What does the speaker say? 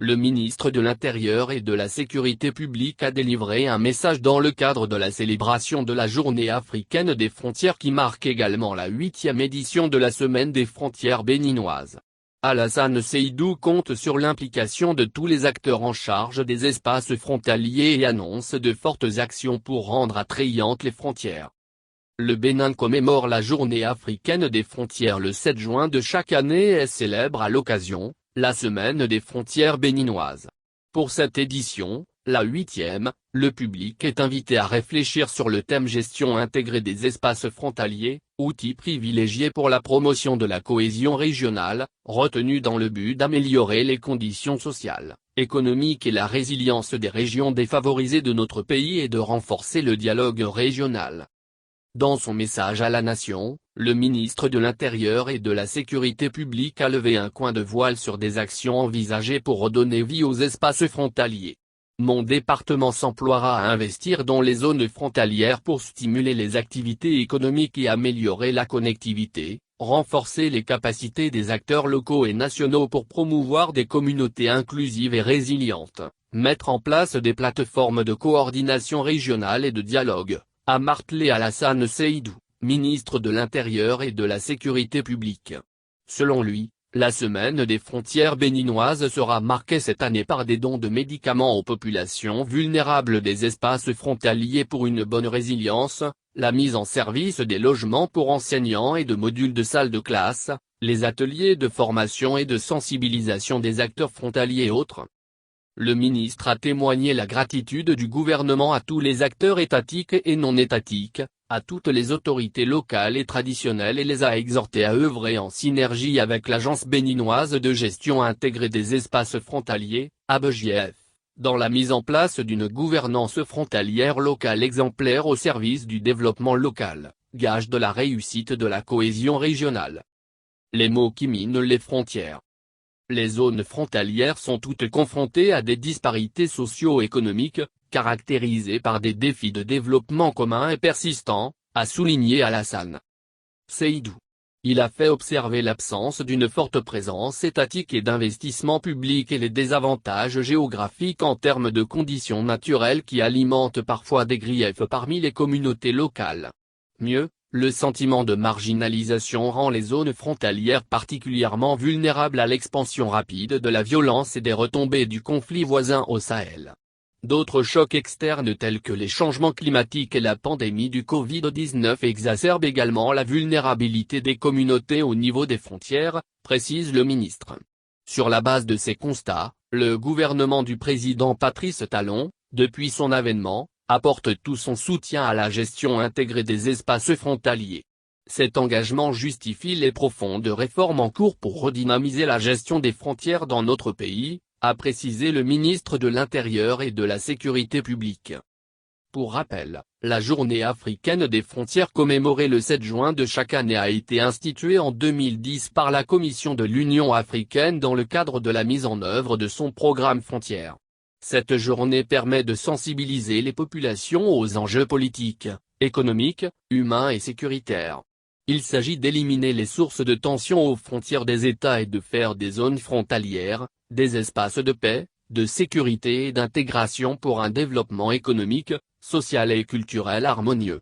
le ministre de l'Intérieur et de la Sécurité publique a délivré un message dans le cadre de la célébration de la Journée africaine des frontières qui marque également la 8e édition de la Semaine des frontières béninoises. Alassane Seydou compte sur l'implication de tous les acteurs en charge des espaces frontaliers et annonce de fortes actions pour rendre attrayantes les frontières. Le Bénin commémore la Journée africaine des frontières le 7 juin de chaque année et célèbre à l'occasion la Semaine des frontières béninoises. Pour cette édition, la 8e, le public est invité à réfléchir sur le thème gestion intégrée des espaces frontaliers, outil privilégié pour la promotion de la cohésion régionale, retenu dans le but d'améliorer les conditions sociales, économiques et la résilience des régions défavorisées de notre pays et de renforcer le dialogue régional. Dans son message à la nation, le ministre de l'Intérieur et de la Sécurité publique a levé un coin de voile sur des actions envisagées pour redonner vie aux espaces frontaliers. Mon département s'emploiera à investir dans les zones frontalières pour stimuler les activités économiques et améliorer la connectivité, renforcer les capacités des acteurs locaux et nationaux pour promouvoir des communautés inclusives et résilientes, mettre en place des plateformes de coordination régionale et de dialogue, a martelé Alassane Seydou, ministre de l'Intérieur et de la Sécurité publique. Selon lui, la Semaine des frontières béninoises sera marquée cette année par des dons de médicaments aux populations vulnérables des espaces frontaliers pour une bonne résilience, la mise en service des logements pour enseignants et de modules de salles de classe, les ateliers de formation et de sensibilisation des acteurs frontaliers et autres. Le ministre a témoigné la gratitude du gouvernement à tous les acteurs étatiques et non étatiques, à toutes les autorités locales et traditionnelles et les a exhortés à œuvrer en synergie avec l'Agence béninoise de gestion intégrée des espaces frontaliers, ABGF, dans la mise en place d'une gouvernance frontalière locale exemplaire au service du développement local, gage de la réussite de la cohésion régionale. Les mots qui minent les frontières. Les zones frontalières sont toutes confrontées à des disparités socio-économiques, caractérisées par des défis de développement communs et persistants, a souligné Alassane Seydou. Il a fait observer l'absence d'une forte présence étatique et d'investissement public et les désavantages géographiques en termes de conditions naturelles qui alimentent parfois des griefs parmi les communautés locales. Mieux, le sentiment de marginalisation rend les zones frontalières particulièrement vulnérables à l'expansion rapide de la violence et des retombées du conflit voisin au Sahel. D'autres chocs externes tels que les changements climatiques et la pandémie du Covid-19 exacerbent également la vulnérabilité des communautés au niveau des frontières, précise le ministre. Sur la base de ces constats, le gouvernement du président Patrice Talon, depuis son avènement, apporte tout son soutien à la gestion intégrée des espaces frontaliers. Cet engagement justifie les profondes réformes en cours pour redynamiser la gestion des frontières dans notre pays, a précisé le ministre de l'Intérieur et de la Sécurité publique. Pour rappel, la Journée africaine des frontières commémorée le 7 juin de chaque année a été instituée en 2010 par la Commission de l'Union africaine dans le cadre de la mise en œuvre de son programme Frontières. Cette journée permet de sensibiliser les populations aux enjeux politiques, économiques, humains et sécuritaires. Il s'agit d'éliminer les sources de tensions aux frontières des États et de faire des zones frontalières, des espaces de paix, de sécurité et d'intégration pour un développement économique, social et culturel harmonieux.